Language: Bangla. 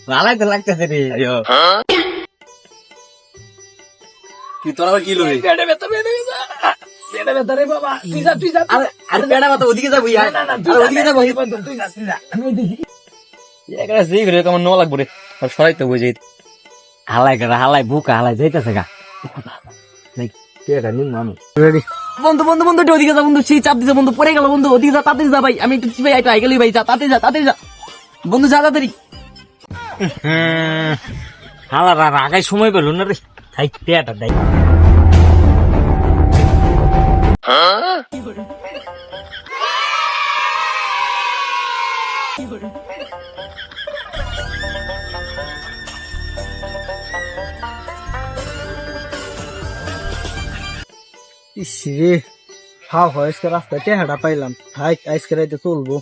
ভালাই তো লাগতেছে রে আয়ো কি তোরা কি লই পেটে ব্যথা রে বাবা তুই যা আর পেড়া মতো ওদিকে যাবো আর ওদিকে যাবো তুই যা আমি ওই দেখি একটা সেই করে কেমন ন লাগবো রে আর সরাইতে বুঝাই হালাই বুকা হালাই যাইতেছে গা বন্ধু বন্ধু বন্ধু ওদিকে যা বন্ধু সেই চাপ দিছে বন্ধু পড়ে গেল বন্ধু ওদিকে যা তাড়াতাড়ি যা ভাই আমি একটু চিপাই আই গেলি ভাই যা তাড়াতাড়ি যা বন্ধু যা তাড়াতাড়ি হালা আগাই সময় পেল না রে খাই পেয়াটা দেয় ইসরে হাও হয় আজকে রাস্তায় টেহাটা পাইলাম হাই আজকে রাইতে চলবো